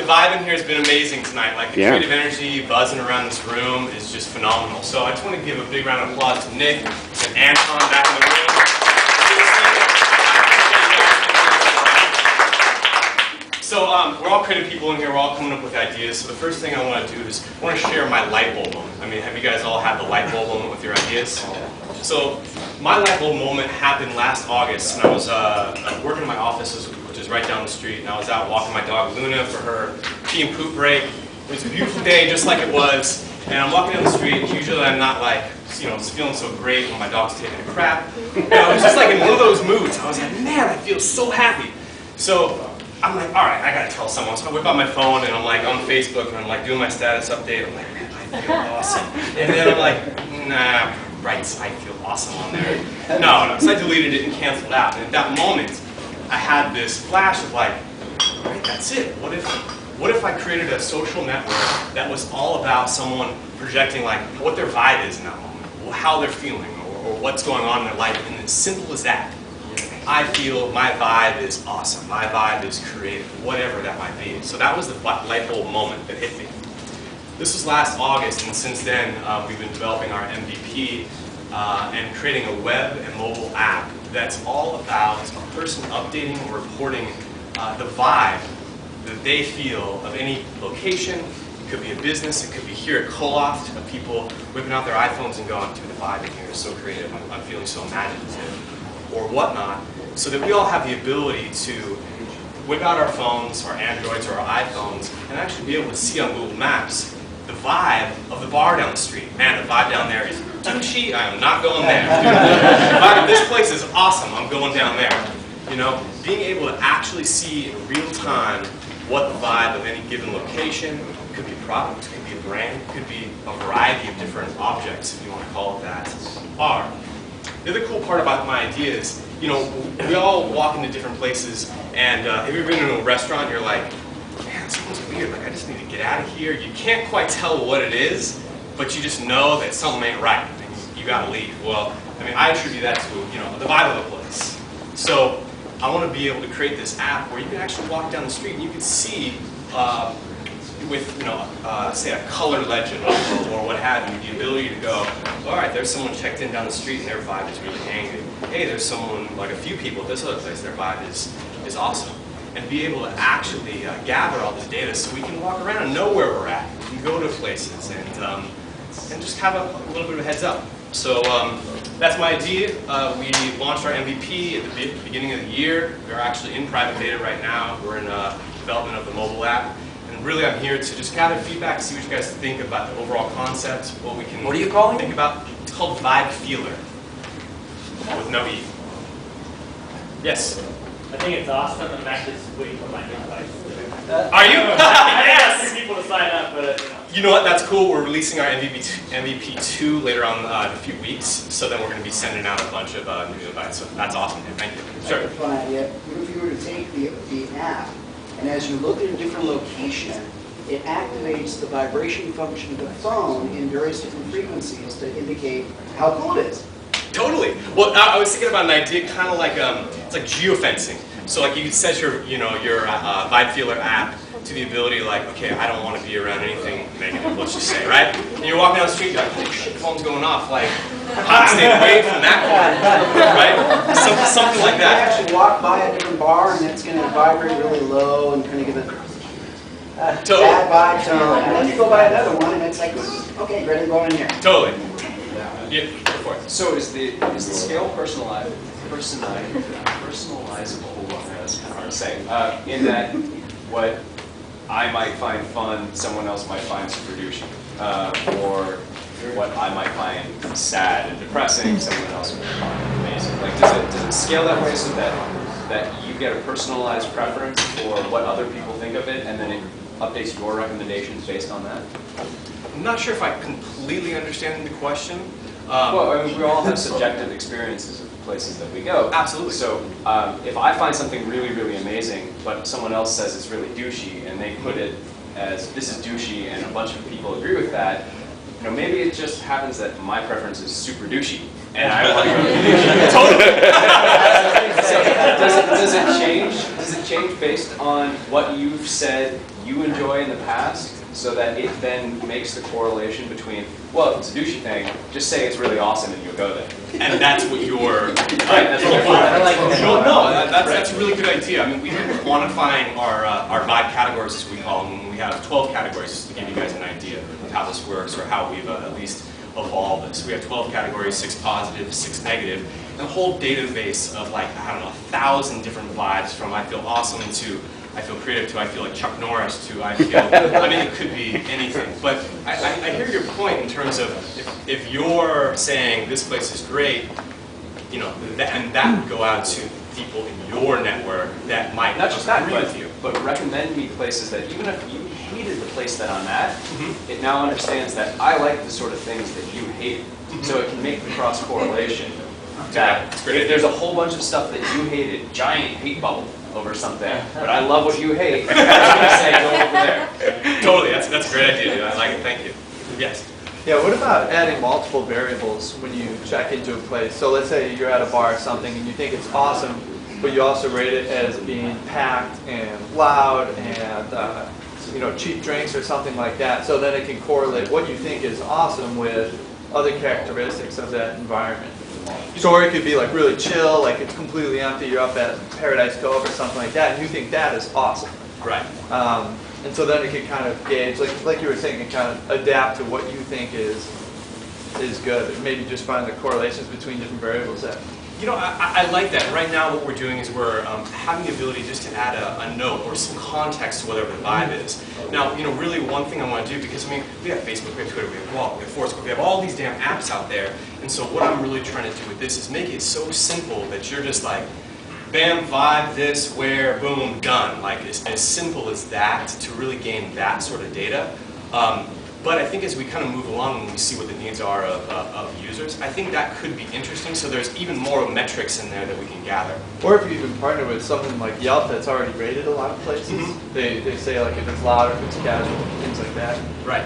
vibe in here has been amazing tonight. Like the creative energy buzzing around this room is just phenomenal. So I just want to give a big round of applause to Nick and Anton back in the room. So we're all creative people in here. We're all coming up with ideas. So the first thing I want to do is I want to share my light bulb moment. I mean, have you guys all had the light bulb moment with your ideas? So my light bulb moment happened last August, and I was working in my office, which is right down the street, and I was out walking my dog Luna for her pee and poop break. It was a beautiful day, just like it was, and I'm walking down the street, and usually I'm not like, feeling so great when my dog's taking a crap. And I was just like in one of those moods. I was like, man, I feel so happy. So I'm like, all right, I gotta tell someone. So I whip out my phone and I'm like on Facebook and I'm like doing my status update. I'm like, man, I feel awesome. And then I'm like, nah, right, I feel awesome on there. No. So I deleted it and canceled out. And at that moment, I had this flash of like, all right, that's it. What if I created a social network that was all about someone projecting like what their vibe is in that moment, or how they're feeling, or what's going on in their life, and as simple as that. I feel my vibe is awesome, my vibe is creative, whatever that might be. So that was the light bulb moment that hit me. This was last August, and since then we've been developing our MVP and creating a web and mobile app that's all about a person updating or reporting the vibe that they feel of any location. It could be a business, it could be here at Coloft, of people whipping out their iPhones and going, dude, the vibe in here is so creative, I'm feeling so imaginative, or whatnot, so that we all have the ability to whip out our phones, our Androids, or our iPhones, and actually be able to see on Google Maps the vibe of the bar down the street. Man, the vibe down there is douchey, I am not going there. The vibe of this place is awesome, I'm going down there. Being able to actually see in real time what the vibe of any given location, could be a product, could be a brand, could be a variety of different objects, if you want to call it that, are. The other cool part about my idea is, we all walk into different places, and if you've been in a restaurant, and you're like, man, someone's weird, like I just need to get out of here. You can't quite tell what it is, but you just know that something ain't right, and you gotta leave. Well, I attribute that to, the vibe of the place. So I want to be able to create this app where you can actually walk down the street and you can see with, say a color legend or what have you, the ability to go, all right, there's someone checked in down the street and their vibe is really angry. Hey, there's someone, like a few people at this other place, their vibe is awesome. And be able to actually gather all this data so we can walk around and know where we're at. We can go to places and just have a little bit of a heads up. So that's my idea. We launched our MVP at the beginning of the year. We're actually in private beta right now. We're in development of the mobile app. And really I'm here to just gather feedback, see what you guys think about the overall concept, what we can What are you calling think about. It's called Vibefeelr, with no E. Yes? I think it's awesome. I'm actually waiting for my invite. Are you? I asked people to sign up, but You know what, that's cool. We're releasing our MVP 2 later on in a few weeks, so then we're going to be sending out a bunch of new invites. So that's awesome, dude. Thank you. Sure. That's a fun idea. What if you were to take the app, and as you look at a different location, it activates the vibration function of the phone in various different frequencies to indicate how cool it is? Totally. Well, I was thinking about an idea kind of like it's like geofencing. So like you could set your Vibefeelr app to the ability like, okay, I don't want to be around anything negative, let's just say, right? And you're walking down the street, you're like, holy shit, the phone's going off. Like, I'm staying away from that corner, right? Something like You that. actually walk by a different bar, and it's going to vibrate really low and kind of give a bad vibe tone. And then you go by another one, and it's like, okay, ready to go in here. Totally. Yeah, go for it. So is the scale personalizable? That's kind of hard to say. In that, what I might find fun, someone else might find super douchey, or what I might find sad and depressing, someone else would find amazing. Like, does it scale that way so that you get a personalized preference for what other people think of it, and then it updates your recommendations based on that? I'm not sure if I completely understand the question. Well, we all have subjective experiences of places that we go. Absolutely. So if I find something really, really amazing, but someone else says it's really douchey, and they put it as this is douchey, and a bunch of people agree with that, maybe it just happens that my preference is super douchey, and I want to go to douchey. Totally. So does it change? Does it change based on what you've said you enjoy in the past, so that it then makes the correlation between, well, if it's a douchey thing, just say it's really awesome and you'll go there. And that's what you're. Right, that's what you're that's a really good idea. I mean, we've been quantifying our vibe categories, as we call them. We have 12 categories, just to give you guys an idea of how this works, or how we've at least evolved this. We have 12 categories, 6 positive, 6 negative, and a whole database of like, I don't know, 1,000 different vibes, from I feel awesome to I feel creative to I feel like Chuck Norris to I feel, I mean, it could be anything. But I hear your point in terms of if you're saying this place is great, you know, and that would go out to people in your network that might not just that, agree with you. But recommend me places that even if you hated the place that I'm at, it now understands that I like the sort of things that you hate. So it can make the cross correlation. That if there's a whole bunch of stuff that you hated, giant hate bubble over something, but I love what you hate, I'm going to say go over there. Totally, that's a great idea, dude. I like it, thank you. Yes? Yeah, what about adding multiple variables when you check into a place? So let's say you're at a bar or something and you think it's awesome, but you also rate it as being packed and loud and you know, cheap drinks or something like that. So then it can correlate what you think is awesome with other characteristics of that environment. So it could be like really chill, like it's completely empty, you're up at Paradise Cove or something like that, and you think that is awesome. Right. And so then it can kind of gauge, like you were saying, it kind of adapt to what you think is good. And maybe just find the correlations between different variables that. You know, I like that. Right now what we're doing is we're having the ability just to add a note or some context to whatever the vibe is. Now, you know, really one thing I want to do, because I mean, we have Facebook, we have Twitter, we have Blog, we have Foursquare, we have all these damn apps out there, and so what I'm really trying to do with this is make it so simple that you're just like, bam, vibe, this, where, boom, done. Like, as simple as that to really gain that sort of data. But I think as we kind of move along and we see what the needs are of users, I think that could be interesting. So there's even more metrics in there that we can gather. Or if you even partner with something like Yelp that's already rated a lot of places, they say like if it's loud or if it's casual, things like that. Right.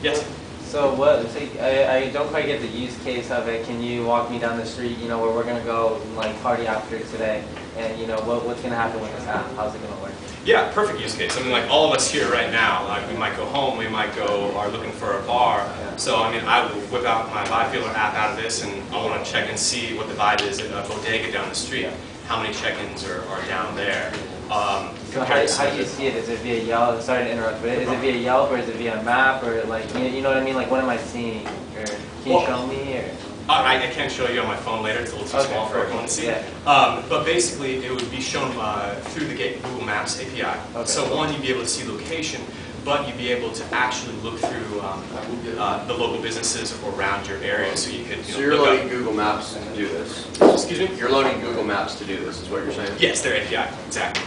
Yes? So what? So I don't quite get the use case of it. Can you walk me down the street, you know, where we're gonna go and like party after today, and you know what's gonna happen with this app? How's it gonna work? Yeah, perfect use case. I mean, like all of us here right now, like we might go home, we might go are looking for a bar. So I mean, I will whip out my Vibefeelr app out of this, and I want to check and see what the vibe is at a bodega down the street. How many check-ins are down there? So how do you see it? Is it via Yelp? Sorry to interrupt, but is it via Yelp or is it via map or like you know what I mean? Like what am I seeing? Or can you show me? Or I can't show you on my phone later. It's a little too small for everyone to see. Yeah. But basically, it would be shown through the Google Maps API. Okay. So one, you'd be able to see location, but you'd be able to actually look through the local businesses around your area. So you could. So you're loading Google Maps to do this. Excuse me? You're loading Google Maps to do this, is what you're saying? Yes, their API, exactly.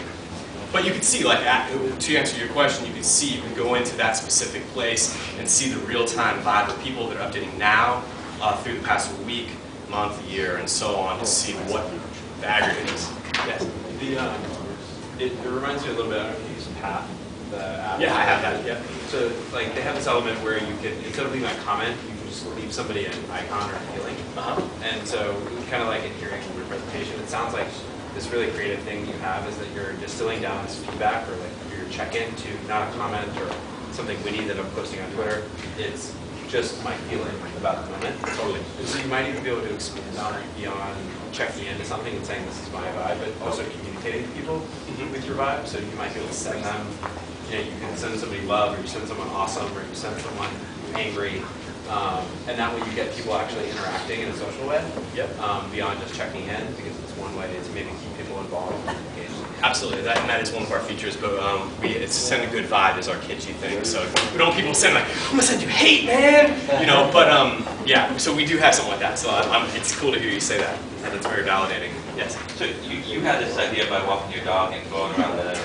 But you could see, like, to answer your question, you could see, you can go into that specific place and see the real-time vibe of people that are updating now through the past week, month, year, and so on to see what the aggregate is. Yes? It reminds me a little bit, I don't know if you use Path, the app. Yeah, I have that, yeah. So, like, they have this element where you can, instead of leaving a comment, you can just leave somebody an icon or a feeling. And so, kind of like in hearing your presentation, it sounds like this really creative thing you have is that you're distilling down this feedback or like your check-in to not a comment or something witty that I'm posting on Twitter. It's just my feeling about the moment. Totally. And so you might even be able to expand on it beyond checking into something and saying this is my vibe, but also communicating to people with your vibe. So you might be able to send them, you know, you can send somebody love, or you send someone awesome, or you send someone angry. And that way you get people actually interacting in a social way, beyond just checking in, because it's one way to maybe keep people involved and engaged. Absolutely, and that is one of our features, but it's send a good vibe is our kitschy thing. So we don't want people send like, I'm gonna send you hate, man, you know. But yeah, so we do have something like that. So it's cool to hear you say that, and it's very validating. Yes. So you had this idea by walking your dog and going around the,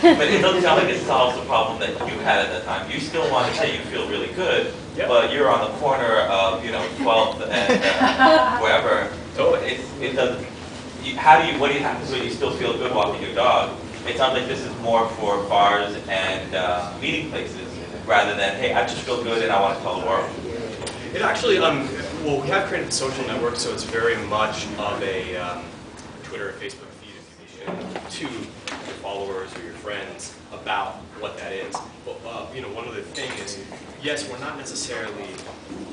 but it doesn't sound like it solves the problem that you had at the time. You still want to say you feel really good, but you're on the corner of 12th and wherever. So it doesn't. What do you have to do when you still feel good walking your dog? It sounds like this is more for bars and meeting places rather than, hey, I just feel good and I want to tell the world. It actually, well, we have created a social network, so it's very much of a Twitter or Facebook feed to your followers or your friends about what that is. But one other thing is, yes, we're not necessarily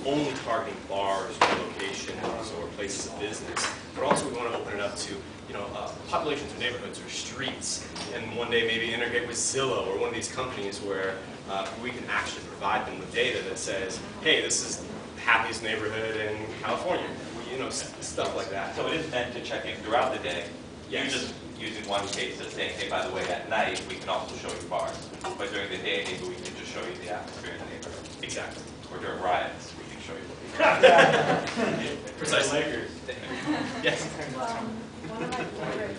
only targeting bars or locations or places of business, but also we want to open it up to populations or neighborhoods or streets, and one day maybe integrate with Zillow or one of these companies where we can actually provide them with data that says, hey, this is the happiest neighborhood in California, stuff like that. So it is meant to check in throughout the day. Yes. You just using one case of saying, hey, by the way, at night we can also show you bars. But during the day, maybe we can just show you the atmosphere in the neighborhood. Exactly. Or during riots, we can show you. Precisely. Yes. One of my favorite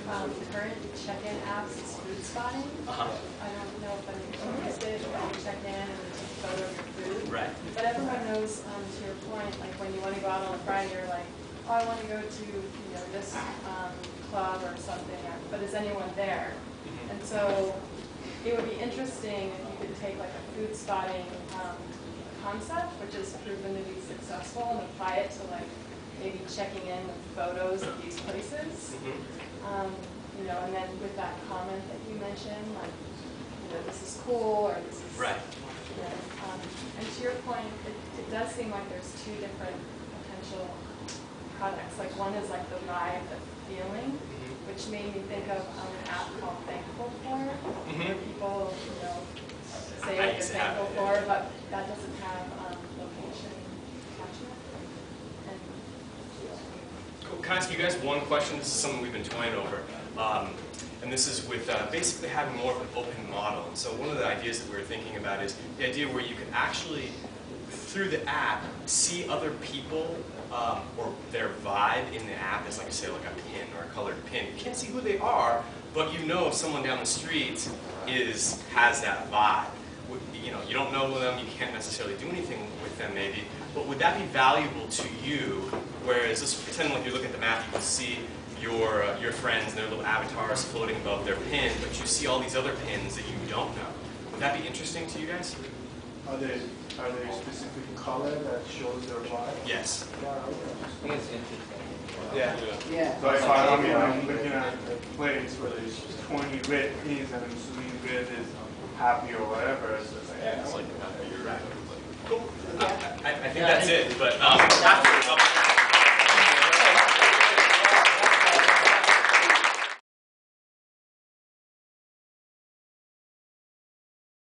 current check-in apps is food spotting. I don't know if I'm interested when you check in and you take a photo of your food. Right. But everyone knows, to your point, like when you want to go out on a Friday, you're like, oh, I want to go to this club or something, but is anyone there? And so it would be interesting if you could take like a food spotting concept, which has proven to be successful, and apply it to like maybe checking in with photos of these places. And then with that comment that you mentioned, like, this is cool, or this is right. And to your point, it does seem like there's two different potential products. Like one is like the vibe, the feeling, which made me think of an app called Thankful for, where people, say what they're thankful for, but that doesn't have location attachment. Cool. Can I ask you guys one question? This is something we've been toying over. And this is with basically having more of an open model. And so one of the ideas that we were thinking about is the idea where you can actually, through the app, see other people or their vibe in the app as, like I say, like a pin or a colored pin. You can't see who they are, but if someone down the street has that vibe. You don't know them, you can't necessarily do anything with them maybe, but would that be valuable to you? Whereas, let's pretend like you're looking at the map, you can see your friends and their little avatars floating above their pin, but you see all these other pins that you don't know. Would that be interesting to you guys? Are there specific color that shows their vibe? Yes. I think it's interesting. Yeah. So if I'm looking at a place where there's 20 red pins and I'm assuming red is happy or whatever, so it's like, You're right. Cool. I think that's it, but